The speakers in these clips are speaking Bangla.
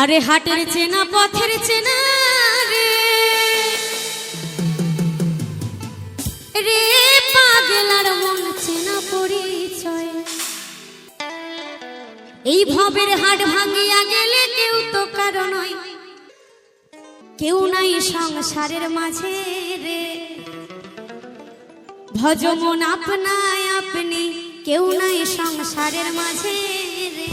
আরে হাটের চেনা পথের চেনা রে রে পাগলার মন চেনা পরিচয়। এই ভবের হাট ভাঙিয়া গেলে কেউ তো কারো নয়, কেউ নাই সংসারের মাঝে রে। ভজ মন আপনায় আপনি, কেউ নাই সংসারের মাঝে রে।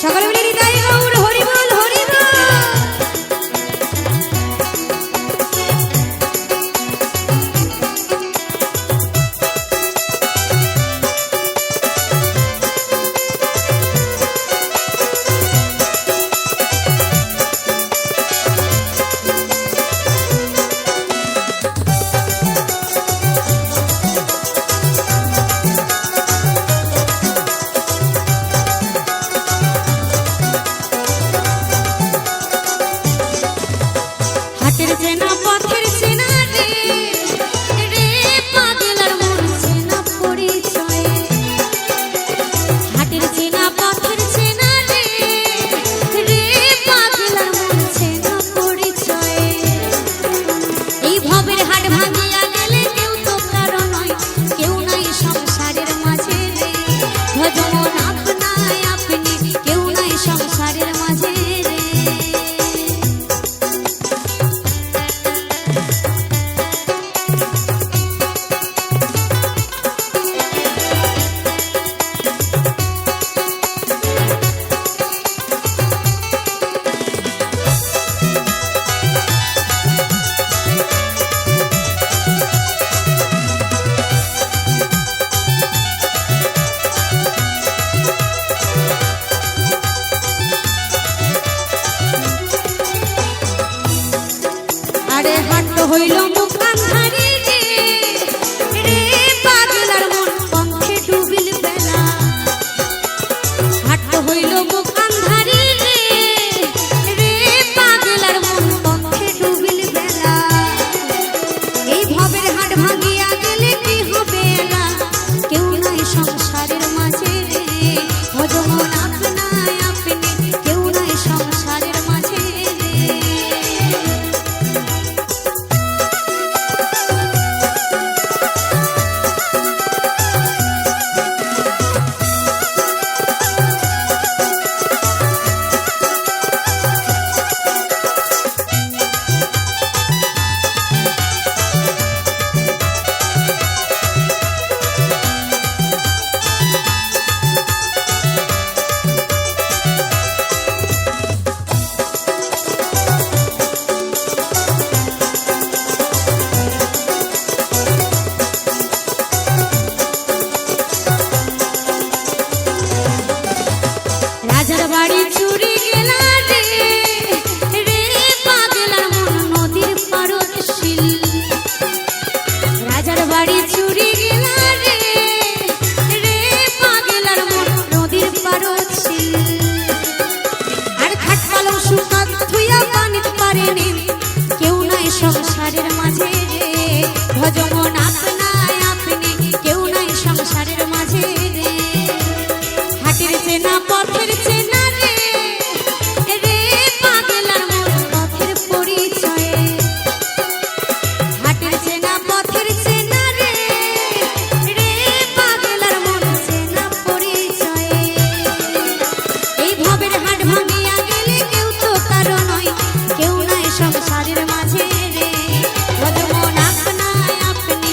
সকলে মিলে হৃদয় গৌর হরি বল হরি বল। আরে হাট হইল মুখান ধারি রে রে পাগলার মন পঙ্খে ডুবিল বেলা। হাট হইল মুখান ধারি রে রে পাগলার মন পঙ্খে ডুবিল বেলা। এই ভবের হাট ভাঙিয়া গেলে কি হবে না, কেউ নাই সংসারের মাঝে রে। ভজ মন আপনায় আপনি, কেউ নাই সংসারের মাঝে রে। রাজার বাড়ি চুরি গেলা রে রে পাগলার মন নদীর পারদ শিল। রাজার বাড়ি চুরি গেলা রে রে পাগলার মন নদীর পারদ শিল। আর খাট পালং শুকাত থুইয়া পানিতে পারেনি, কেউ নাই সংসারের মাঝে রে। ভজ মন আপনায় আপনি, কেউ নাই সংসারের মাঝে রে। হাটের চেনা পথের চেনা রে রে পাগলার মন পথের পরিচয়। হাটের চেনা পথের চেনা রে রে পাগলার মন চেনা পরিচয়। এই ভবের হাট ভাঙিয়া গেলে কেউ তো কারো নয়, কেউ নাই সংসারের মাঝে রে। ভজ মন আপনায় আপনি,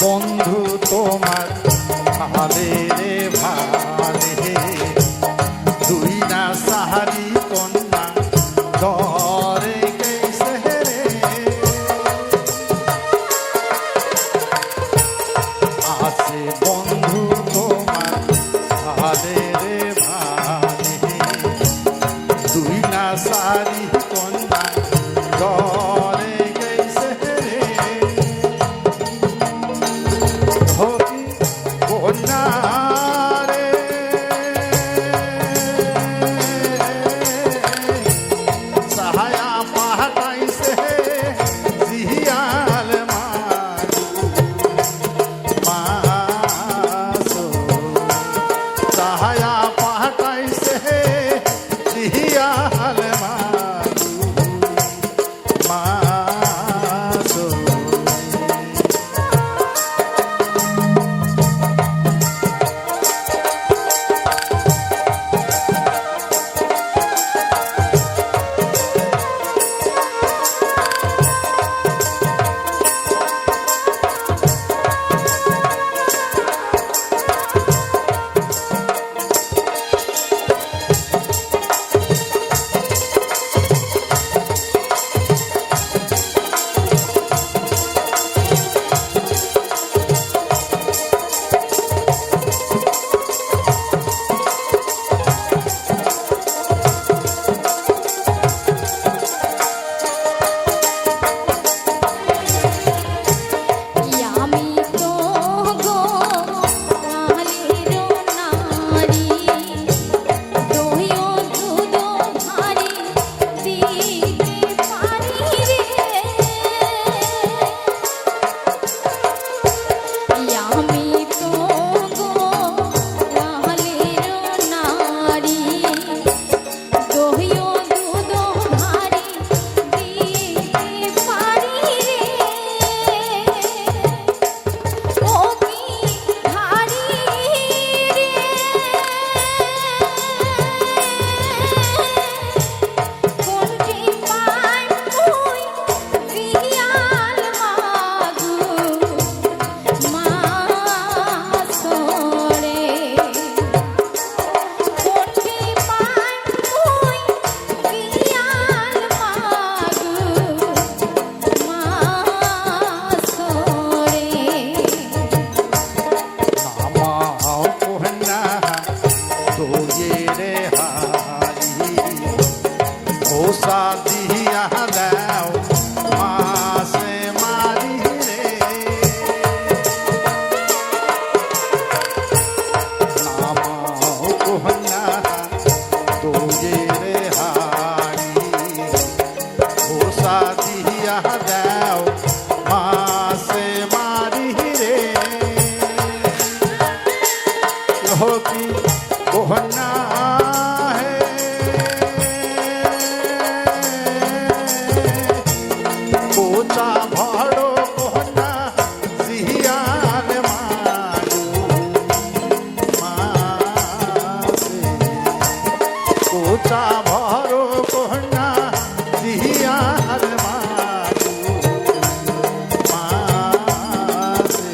বন্ধু তোমার ভালে রে ভালে, দুই না সাহারি কন্যা ডরে গেছে রে। আছে বন্ধু তোমার ভালে রে ভালে, দুই না সাহারি কন্যা ডরে গেছে রে। হকি কন্যা রে, সাহায়া পাহাটাইছে জিহিয়াল মাসো, সাহায়া পাহাটাইছে জিহিয়াল মাসো। দিহিয়া দাও মাসে মারি রে, নামাও কন্যা তোজে রে হারি, ওসা দিহিয়া দাও মাসে মারি রে। কি কন্যা কোচা ভাড়ো কন্যা সিহিয়াল মাগো মাসে, কোচা ভাড়ো কন্যা সিহিয়াল মাগো মাসে।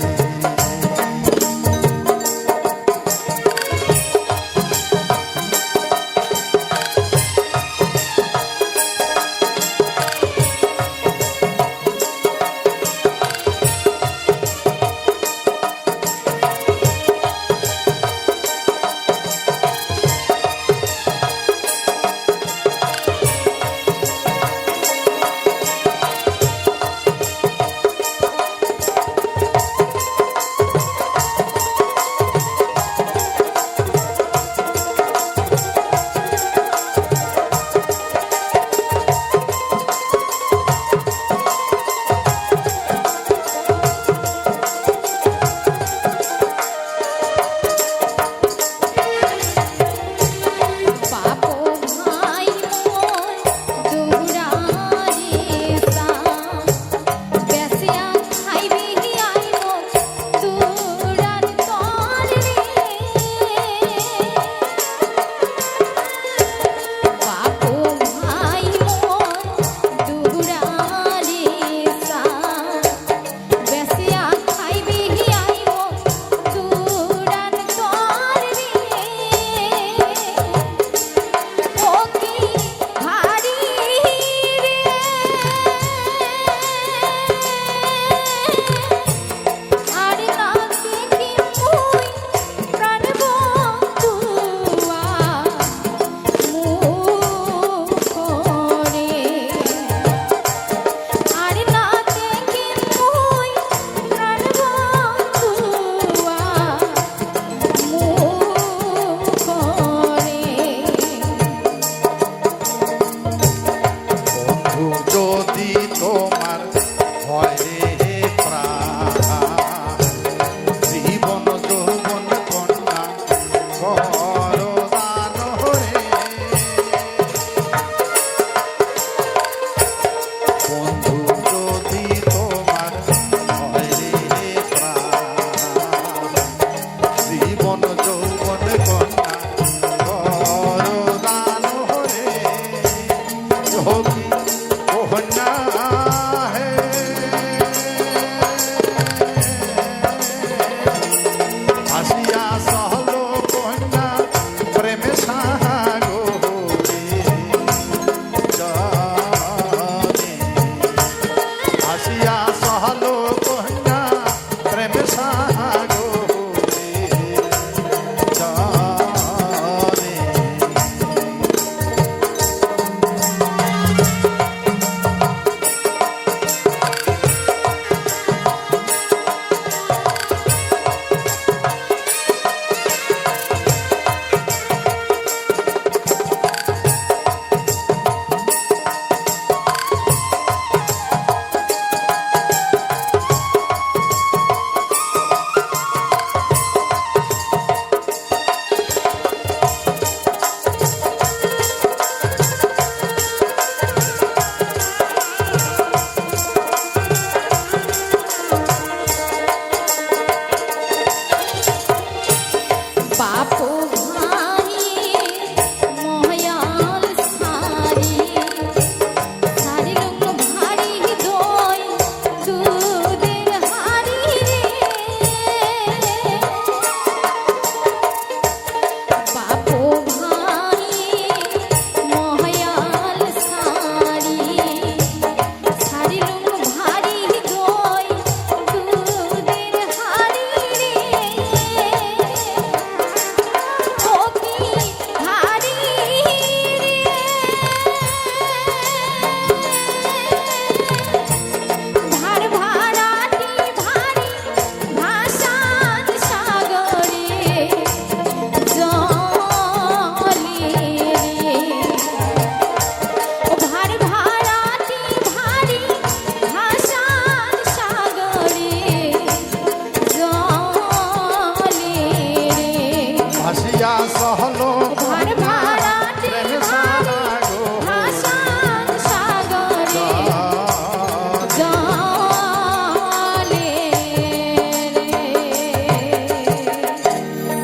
होगी कोहना है हसिया सहलो कोहना प्रेम सागो हसिया सहलो कोहना प्रेम सागो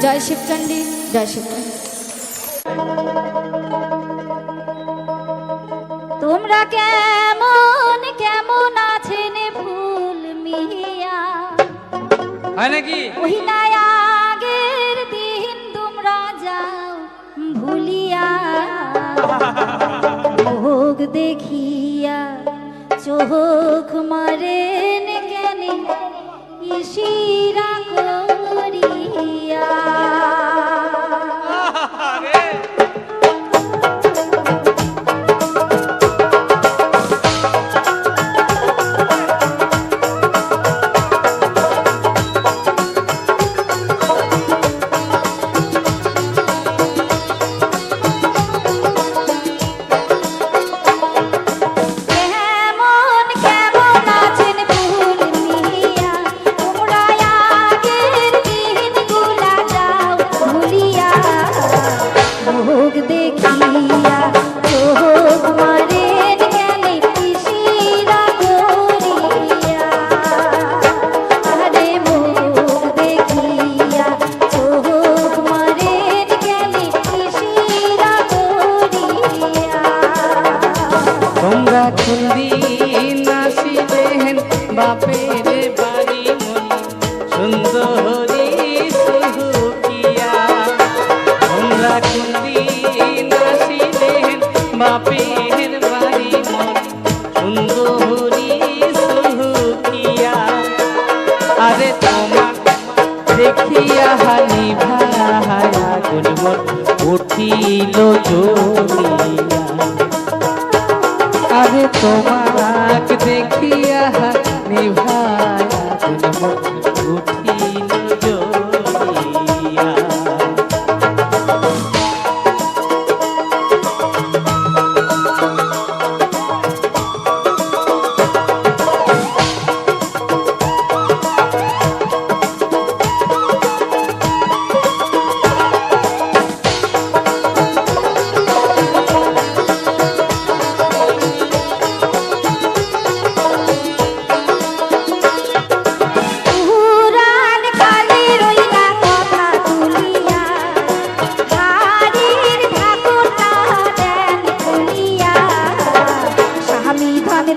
জয় শিবচণ্ডী জয় শিবচণ্ডী। তোমরা কেমন কেমন আছেন ফুল মিয়া হয় নাকি ওই না আগের দিন তোমরা যাও ভুলিয়া মুখ দেখিয়া চোখ মারেন কেন ইশিরা করিয়া বাপের বাড়ি মন সুন্দরী সুকিয়া আরে তোমা দেখিয়া হানি ভায়া গুনমন উঠিল জমিয়া আরে তোমাকে দেখিয়া হানি ভায়া গুনমন উঠিল জমিয়া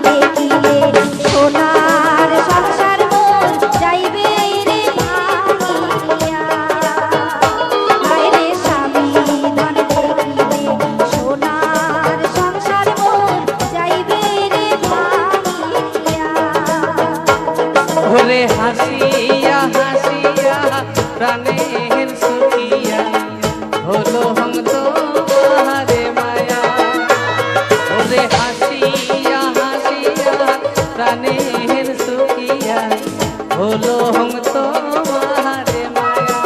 দেখিলে সোনার সংসার মোর যাইবে রে ভাঙিয়া হায় রে স্বামী ধন দেখিলে সোনার সংসার মোর যাইবে রে ভাঙিয়া ওরে হাসিয়া হাসিয়া প্রাণের সুখিয়া হলো হং তোমারে মায়া ওরে হাসিয়া হাসিয়া প্রাণের সুখিয়া হলো হং তোমারে মায়া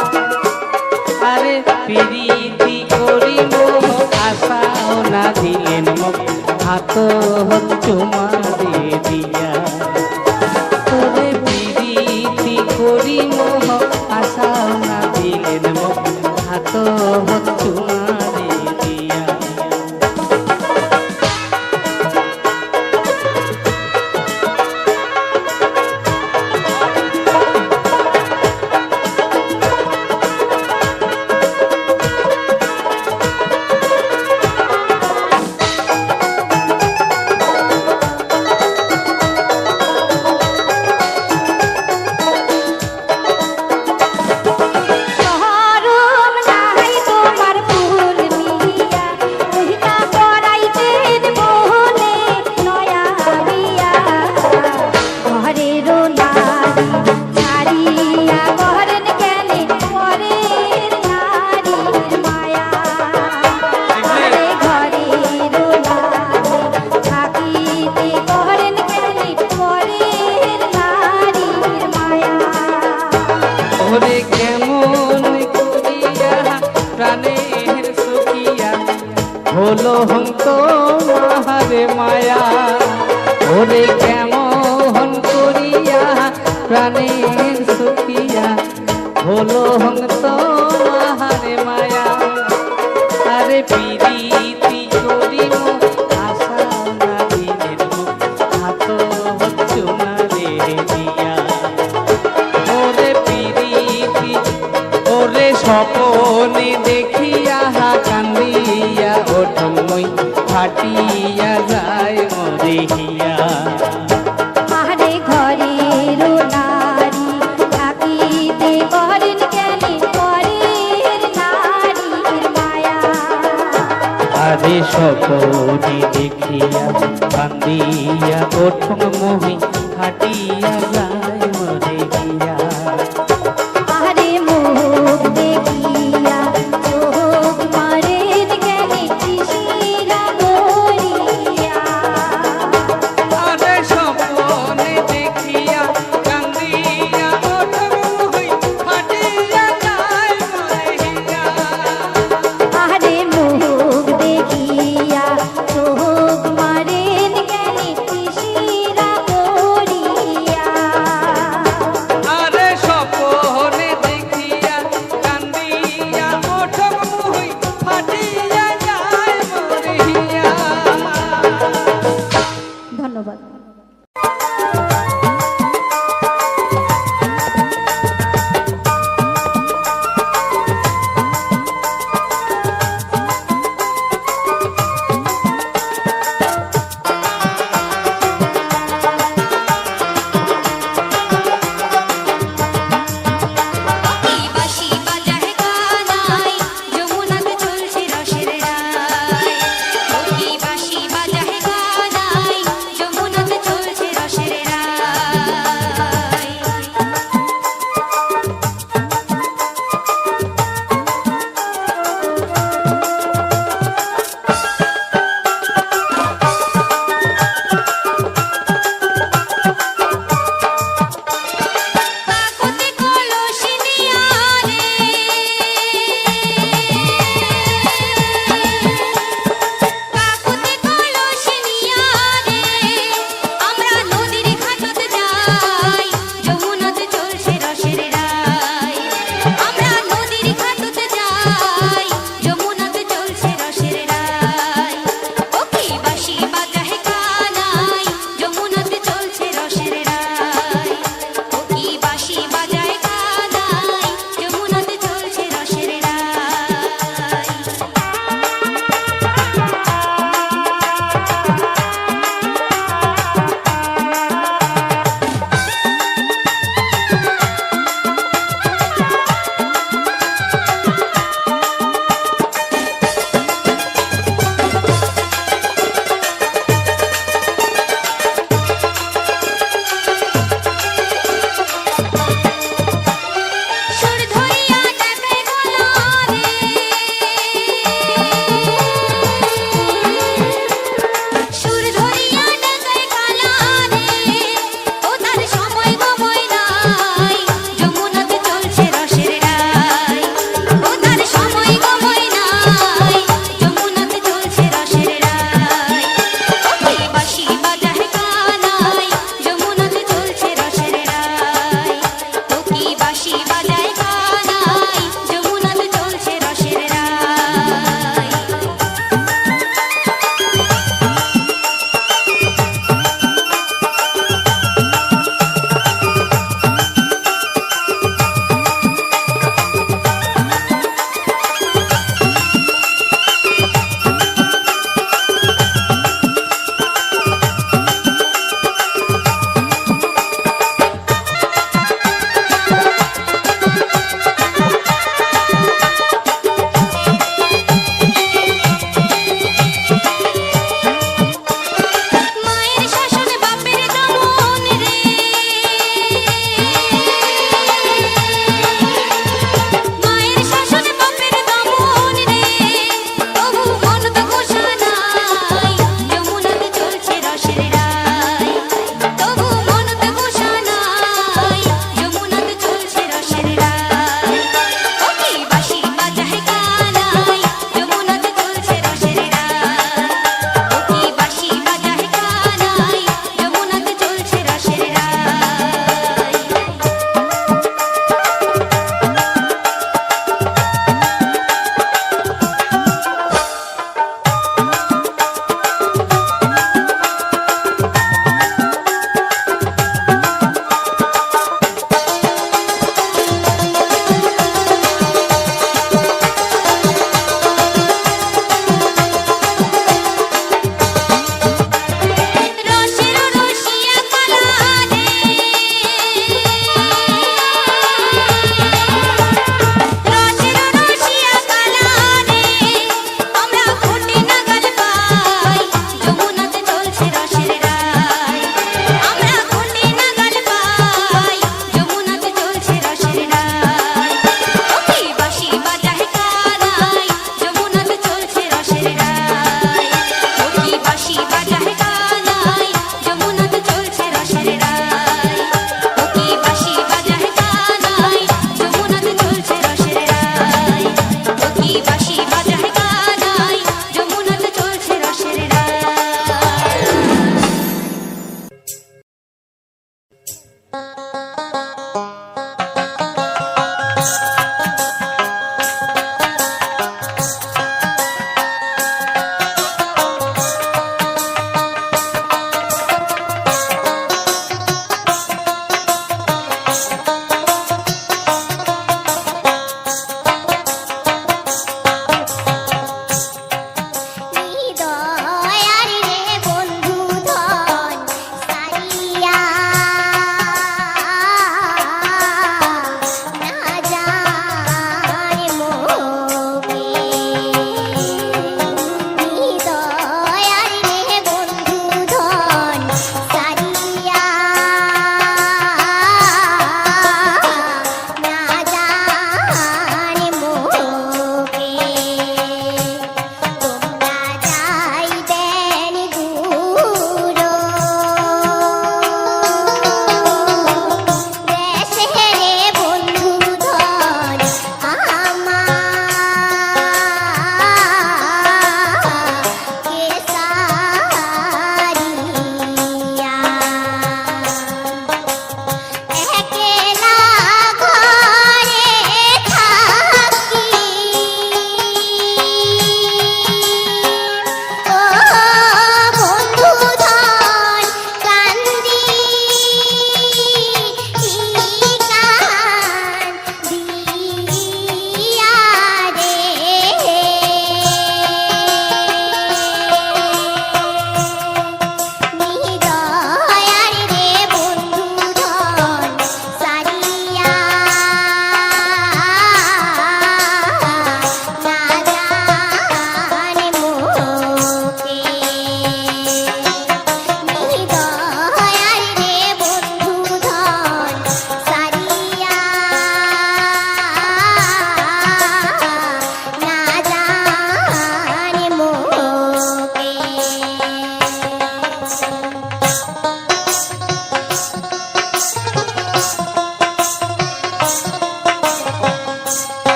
আরে প্রীতি করি মোহ আশাও না দিলেন মুখ হাত চুমা দিয়া তোরে প্রীতি করি মোহ আশাও না দিলেন মুখ হাত চুমা দিয়া শরম নাই তোমার ফুল মিয়া কহিতা করাইতেন বহলে নয়া বিয়া ঘরের নারী ছাড়িয়া করেন কেনে পরের নারীর মায়া ঘরে ঘরের নারী থাকিতে করেন কেনে পরের নারীর মায়া ওরে কেমন করিয়া প্রাণের সুখিয়া হলো হং তোমারে মায়া ওরে কেমন করিয়া প্রাণের সুখিয়া হলো হং তোমারে মায়া আরে প্রীতি করি মোহ আশা না দিলেন মুখ হাত চুমা দিয়া ওরে প্রীতি ওরে স্বপনে দেখিয়া কান্দিয়া ওঠমই ফাটিয়া যায় মরে হিয়া আরে ঘরের নারী থাকিতে করেন কেনে পরের নারীর মায়া আরে স্বপনে দেখিয়া কান্দিয়া ওঠম মোহি ফাটিয়া যায় মরে হিয়া আরে মুখ দেখিয়া চোখ মারেন কেনে শিশিরা গড়িয়া আরে স্বপনে দেখিয়া কান্দিয়া ওঠম মোহি ফাটিয়া যায় মরে হিয়া আরে মুখ দেখিয়া চোখ মারেন কেনে শিশিরা গড়িয়া আরে স্বপনে দেখিয়া কান্দিয়া ওঠম মোহি ফাটিয়া যায় মরে হিয়া ধন্যবাদ।